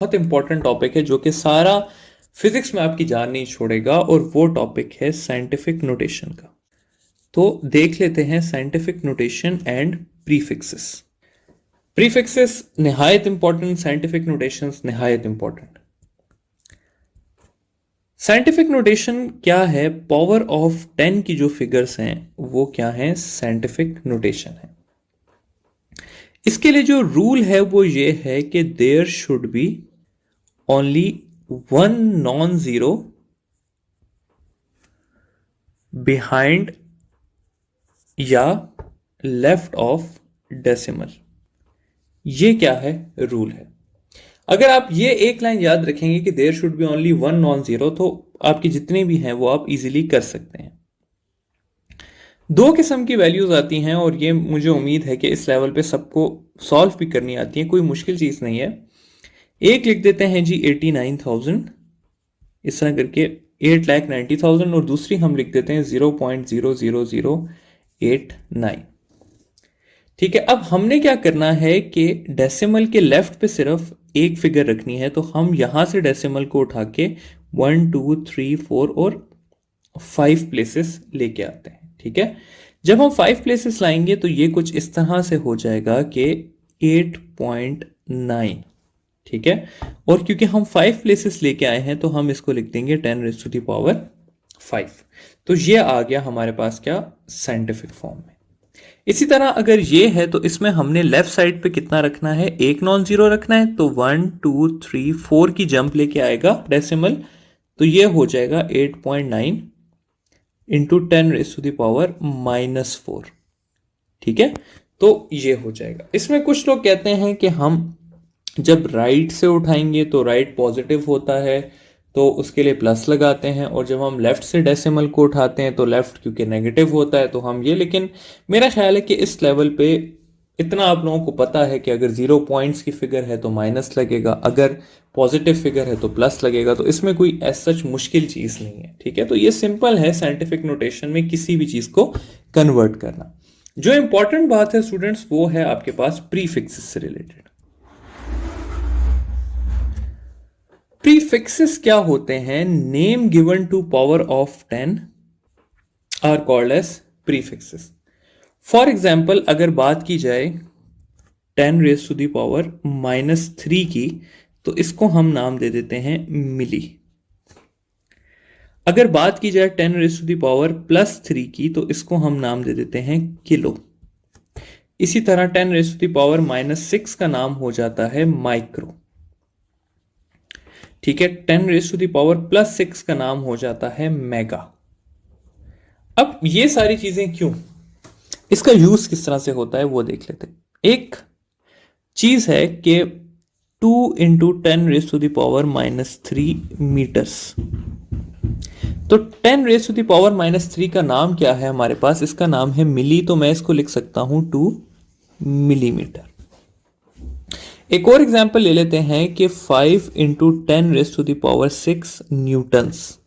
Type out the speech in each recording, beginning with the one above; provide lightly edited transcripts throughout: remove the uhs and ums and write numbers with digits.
बहुत important topic है जो कि सारा फिजिक्स में आपकी जान नहीं छोड़ेगा और वो टॉपिक है साइंटिफिक नोटेशन का। तो देख लेते हैं scientific notation and prefixes. Prefixes निहायत इंपॉर्टेंट, साइंटिफिक नोटेशंस निहायत इंपॉर्टेंट। साइंटिफिक नोटेशन क्या है? पावर ऑफ 10 की जो फिगर्स हैं वो क्या है? साइंटिफिक नोटेशन है। इसके लिए जो रूल है वो ये है कि there should be only one non-zero behind या लेफ्ट ऑफ डेसिमल। ये क्या है? रूल है। अगर आप ये एक लाइन याद रखेंगे कि there should be only one non zero, तो आपकी जितने भी हैं वो आप इजीली कर सकते हैं। दो किस्म की वैल्यूज आती हैं और ये मुझे उम्मीद है कि इस लेवल पे सबको सॉल्व भी करनी आती है, कोई मुश्किल चीज नहीं है। एक लिख देते हैं जी 89,000, इस तरह करके 8,90,000, और दूसरी हम लिख देते हैं 0.00089। ठीक है, अब हमने क्या करना है कि डेसिमल के लेफ्ट पे सिर्फ एक फिगर रखनी है, तो हम यहां से डेसिमल को उठा के 1 2 3 4 और 5 प्लेसेस लेके आते हैं। ठीक है, जब हम 5 प्लेसेस लाएंगे तो ये कुछ इस तरह से हो जाएगा कि 8.9। ठीक है, और क्योंकि हम 5 प्लेसेस लेके आए हैं तो हम इसको लिख देंगे 10⁵5। तो ये आ गया हमारे पास क्या? साइंटिफिक फॉर्म में। इसी तरह अगर ये है तो इसमें हमने लेफ्ट साइड पे कितना रखना है? एक नॉन जीरो रखना है, तो 1 2 3 4 की जंप लेके आएगा डेसिमल, तो ये हो जाएगा 8.9 इंटू 10⁻⁻4। ठीक है, तो ये हो जाएगा। इसमें कुछ लोग कहते हैं कि हम जब राइट से उठाएंगे तो राइट पॉजिटिव होता है तो उसके लिए प्लस लगाते हैं, और जब हम लेफ्ट से डेसिमल को उठाते हैं तो लेफ्ट क्योंकि नेगेटिव होता है तो हम ये। लेकिन मेरा ख्याल है कि इस लेवल पे इतना आप लोगों को पता है कि अगर 0 पॉइंट्स की फिगर है तो माइनस लगेगा, अगर पॉजिटिव फिगर है तो प्लस लगेगा, तो इसमें कोई ऐसा सच मुश्किल चीज नहीं है। ठीक है, तो ये सिंपल है साइंटिफिक नोटेशन में किसी भी चीज को कन्वर्ट करना। जो इंपॉर्टेंट बात है स्टूडेंट्स वो है आपके पास प्रीफिक्सेस से रिलेटेड। प्रीफिक्सेस क्या होते हैं? Name given to power of 10 are called as prefixes. For example अगर बात की जाए 10⁻³ की, तो इसको हम नाम दे देते हैं मिली। अगर बात की जाए 10⁻+3 की, तो इसको हम नाम दे देते हैं किलो। इसी तरह 10⁻⁻6 का नाम हो जाता है माइक्रो। ठीक है, 10⁻+6 का नाम हो जाता है मेगा। अब ये सारी चीजें क्यों, इसका यूज किस तरह से होता है वो देख लेते हैं। एक चीज है कि 2 × 10⁻³ मीटर्स। तो 10⁻³ का नाम क्या है हमारे पास? इसका नाम है मिली, तो मैं इसको लिख सकता हूं 2 मिलीमीटर। एक और एग्जाम्पल ले लेते हैं कि 5 × 10⁻6 न्यूटन्स।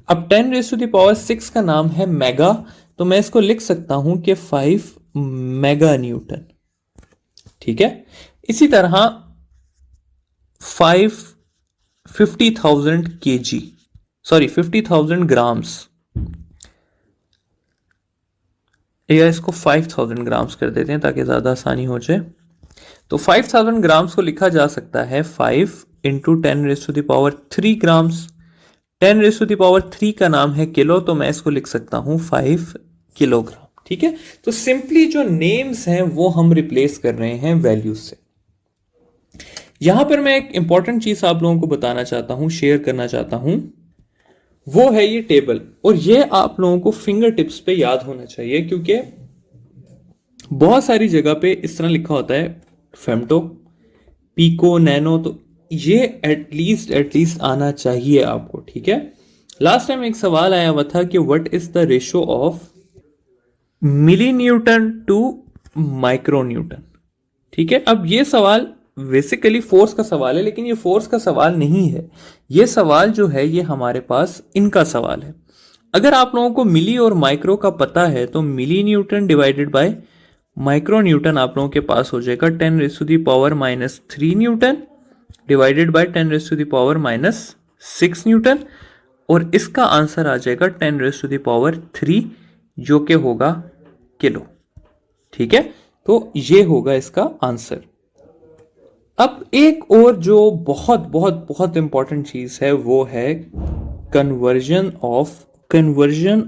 अब 10⁻6 का नाम है मेगा, तो मैं इसको लिख सकता हूं कि 5 मेगा न्यूटन। ठीक है, इसी तरह 50,000 ग्राम्स, या इसको 5,000 ग्राम्स कर देते हैं ताकि ज्यादा आसानी हो जाए। तो 5,000 ग्राम्स को लिखा जा सकता है 5 × 10⁻³ ग्राम्स। 10⁻³ का नाम है किलो, तो मैं इसको लिख सकता हूं 5 किलोग्राम। ठीक है, तो सिंपली जो नेम्स हैं वो हम रिप्लेस कर रहे हैं वैल्यूज से। यहां पर मैं एक इंपॉर्टेंट चीज आप लोगों को बताना चाहता हूं, शेयर करना चाहता हूं, वो है ये टेबल। और ये आप लोगों को फिंगर टिप्स पे याद होना चाहिए, क्योंकि बहुत सारी जगह पे इस तरह लिखा होता है फेम्टो, पीको, नैनो, तो ये एटलीस्ट आना चाहिए आपको। ठीक है, लास्ट टाइम एक सवाल आया हुआ था कि what is the ratio of milli newton to micro newton. ठीक है, अब ये सवाल बेसिकली फोर्स का सवाल है, लेकिन ये फोर्स का सवाल नहीं है। ये सवाल जो है ये हमारे पास इनका सवाल है। अगर आप लोगों को मिली और माइक्रो का पता है तो milli newton divided by micro newton आप लोगों के पास हो जाएगा 10⁻³ newton divided by 10 raise to the power -6 newton, और इसका आंसर आ जाएगा 10 रेज़ टू द पावर 3 जो कि होगा किलो। ठीक है, तो ये होगा इसका आंसर। अब एक और जो बहुत बहुत बहुत इंपॉर्टेंट चीज है वो है कन्वर्जन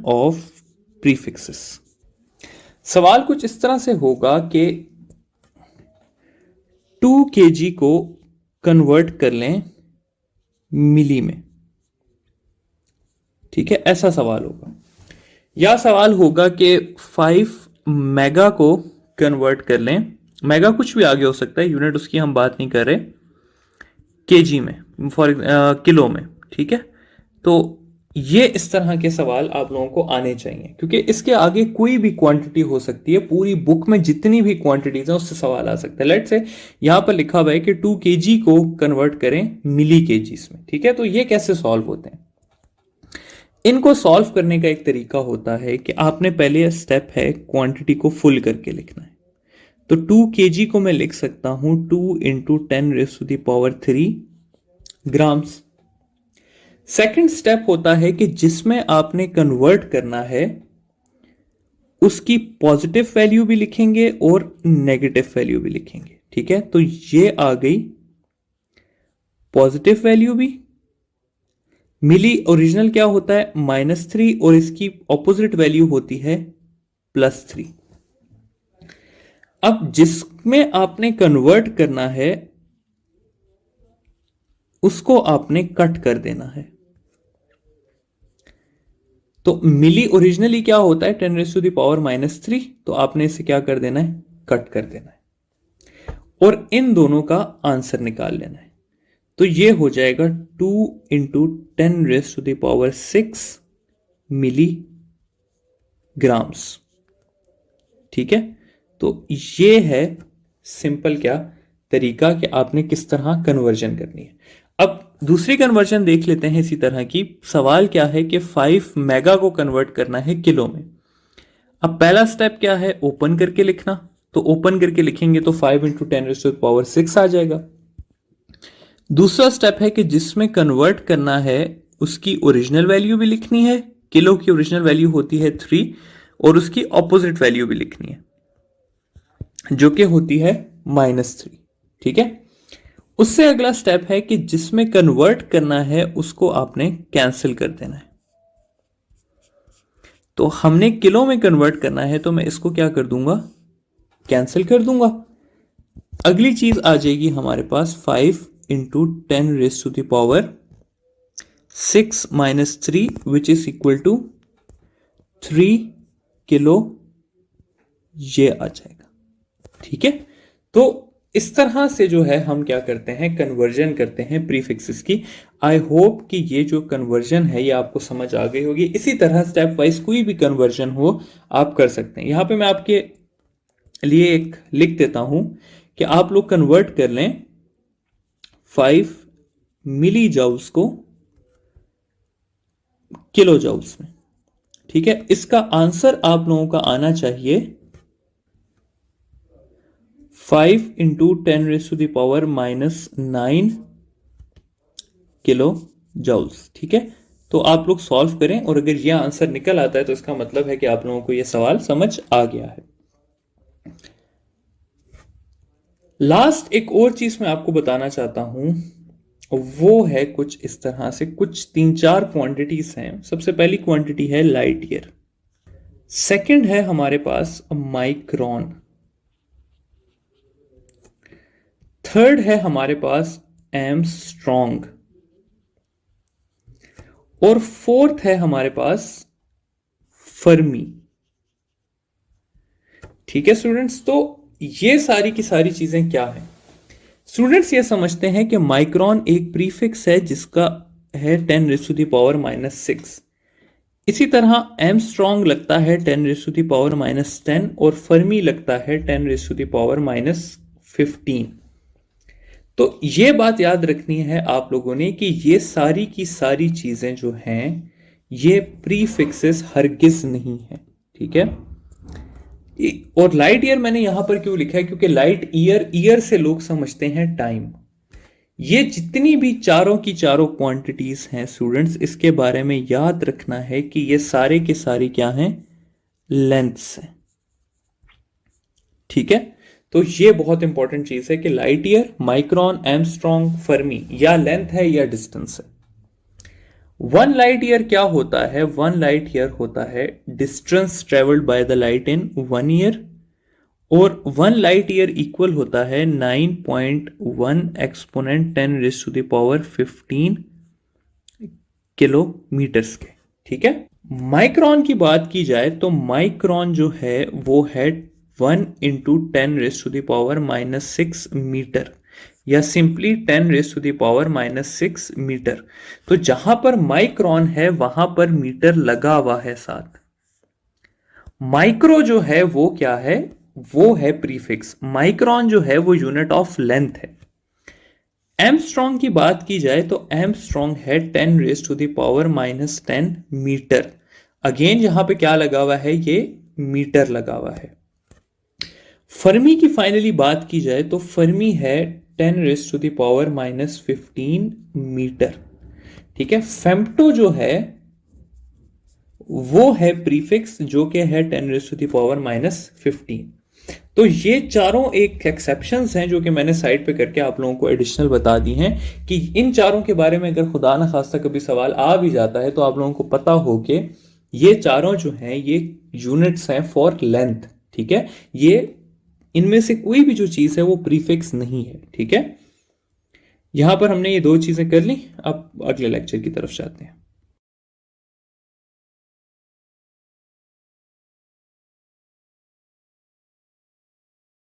ऑफ प्रीफिक्सेस। सवाल कुछ इस तरह से होगा कि 2 kg को कन्वर्ट कर लें मिली में। ठीक है, ऐसा सवाल होगा। या सवाल होगा कि 5 मेगा को कन्वर्ट कर लें, मेगा कुछ भी आगे हो सकता है, यूनिट उसकी हम बात नहीं कर रहे, केजी में, किलो में। ठीक है, तो ये इस तरह के सवाल आप लोगों को आने चाहिए, क्योंकि इसके आगे कोई भी क्वांटिटी हो सकती है। पूरी बुक में जितनी भी क्वांटिटीज हैं उससे सवाल आ सकता है। लेट से यहां पर लिखा हुआ है कि 2 kg को कन्वर्ट करें मिली केजीज में। ठीक है, तो ये कैसे सॉल्व होते हैं? इनको सॉल्व करने का एक तरीका होता है कि आपने पहले स्टेप है क्वांटिटी को फुल करके लिखना है। तो 2 kg को मैं लिख सकता हूं 2 into 10 raise to the power 3 grams. Second step होता है कि जिसमें आपने कन्वर्ट करना है उसकी पॉजिटिव वैल्यू भी लिखेंगे और नेगेटिव वैल्यू भी लिखेंगे। ठीक है, तो ये आ गई पॉजिटिव वैल्यू भी। मिली ओरिजिनल क्या होता है -3, और इसकी ऑपोजिट वैल्यू होती है +3। अब जिसमें आपने कन्वर्ट करना है उसको आपने कट कर देना है। तो मिली ओरिजिनली क्या होता है 10 रेज़ टू द पावर -3, तो आपने इसे क्या कर देना है, कट कर देना है, और इन दोनों का आंसर निकाल लेना है। तो ये हो जाएगा 2 into 10 raise to the power 6 milligrams. ठीक है, तो ये है सिंपल क्या तरीका कि आपने किस तरह कन्वर्जन करनी है। अब दूसरी कन्वर्जन देख लेते हैं इसी तरह की। सवाल क्या है कि 5 मेगा को कन्वर्ट करना है किलो में। अब पहला स्टेप क्या है, ओपन करके लिखना। तो ओपन करके लिखेंगे तो 5 into 10 raise to the power 6 आ जाएगा। दूसरा स्टेप है कि जिसमें कन्वर्ट करना है उसकी ओरिजिनल वैल्यू भी लिखनी है। किलो की ओरिजिनल वैल्यू होती है 3, और उसकी ऑपोजिट वैल्यू भी लिखनी है जो कि होती है -3। ठीक है, उससे अगला स्टेप है कि जिसमें कन्वर्ट करना है उसको आपने कैंसिल कर देना है। तो हमने किलो में कन्वर्ट करना है तो मैं इसको क्या कर दूंगा, कैंसिल कर दूंगा। अगली चीज आ जाएगी हमारे पास 5 into 10 raise to the power 6 -3 which is equal to 3 kilo, ये आ जाएगा। ठीक है, तो इस तरह से जो है हम क्या करते हैं, कन्वर्जन करते हैं प्रीफिक्सेस की। आई होप कि ये जो कन्वर्जन है ये आपको समझ आ गई होगी। इसी तरह स्टेप वाइज कोई भी कन्वर्जन हो आप कर सकते हैं। यहां पे मैं आपके लिए एक लिख देता हूं कि आप लोग कन्वर्ट कर लें 5 मिली जाउल्स को किलो जाउल्स में। ठीक है, इसका आंसर आप लोगों का आना चाहिए 5 into 10 raise to the power -9 kilo joules. ठीक है, तो आप लोग सॉल्व करें, और अगर यह आंसर निकल आता है तो इसका मतलब है कि आप लोगों को यह सवाल समझ आ गया है। लास्ट एक और चीज मैं आपको बताना चाहता हूं, वो है कुछ इस तरह से, कुछ 3-4 क्वांटिटीज हैं। सबसे पहली क्वांटिटी है लाइट ईयर, सेकंड है हमारे पास माइक्रोन, थर्ड है हमारे पास एमस्ट्रॉन्ग, और फोर्थ है हमारे पास फर्मी। ठीक है स्टूडेंट्स, तो ये सारी की सारी चीजें क्या हैं? स्टूडेंट्स ये समझते हैं कि माइक्रोन एक प्रीफिक्स है जिसका है 10 रेज़ टू द पावर -6। इसी तरह एमस्ट्रॉन्ग लगता है 10 रेज़ टू द पावर -10, और फर्मी लगता है 10 रेज़ टू द पावर -15। तो ये बात याद रखनी है आप लोगों ने कि ये सारी की सारी चीजें जो हैं ये प्रीफिक्सेस हरगिज नहीं है। ठीक है, और लाइट ईयर मैंने यहां पर क्यों लिखा है, क्योंकि लाइट ईयर, ईयर से लोग समझते हैं टाइम। ये जितनी भी चारों की चारों क्वांटिटीज हैं स्टूडेंट्स, इसके बारे में याद रखना है कि ये सारे के सारे क्या हैं, लेंथ्स हैं। ठीक है, तो ये बहुत इंपॉर्टेंट चीज है कि light year, micron, Armstrong, Fermi या लेंथ है या डिस्टेंस है। 1 लाइट ईयर क्या होता है? 1 लाइट ईयर होता है distance travelled by the light in 1 year, और 1 लाइट ईयर इक्वल होता है 9.1 एक्सपोनेंट 10⁻15 किलोमीटर्स के। ठीक है, माइक्रोन की बात की जाए तो माइक्रोन जो है वो है 1 × 10⁻⁻6 मीटर, या सिंपली 10⁻⁻6 मीटर। तो जहां पर माइक्रोन है वहां पर मीटर लगा हुआ है साथ। माइक्रो जो है वो क्या है? वो है प्रीफिक्स। माइक्रोन जो है वो यूनिट ऑफ लेंथ है। एमस्ट्रॉन्ग की बात की जाए तो एमस्ट्रॉन्ग है 10⁻⁻10 मीटर। अगेन यहां पे क्या लगा हुआ है? ये मीटर लगा हुआ है। फर्मी की फाइनली बात की जाए तो फर्मी है 10⁻⁻15 मीटर। ठीक है, फेम्टो जो है वो है प्रीफिक्स जो कि है 10⁻⁻15। तो ये चारों एक एक्सेप्शंस हैं जो कि मैंने साइड पे करके आप लोगों को एडिशनल बता दी हैं, कि इन चारों के बारे में अगर खुदा ना खास्ता कभी सवाल आ भी जाता है तो आप लोगों को पता हो कि ये चारों जो हैं ये यूनिट्स हैं फॉर लेंथ। ठीक है, ये इनमें से कोई भी जो चीज है वो प्रीफिक्स नहीं है। ठीक है, यहां पर हमने ये दो चीजें कर ली। अब अगले लेक्चर की तरफ जाते हैं।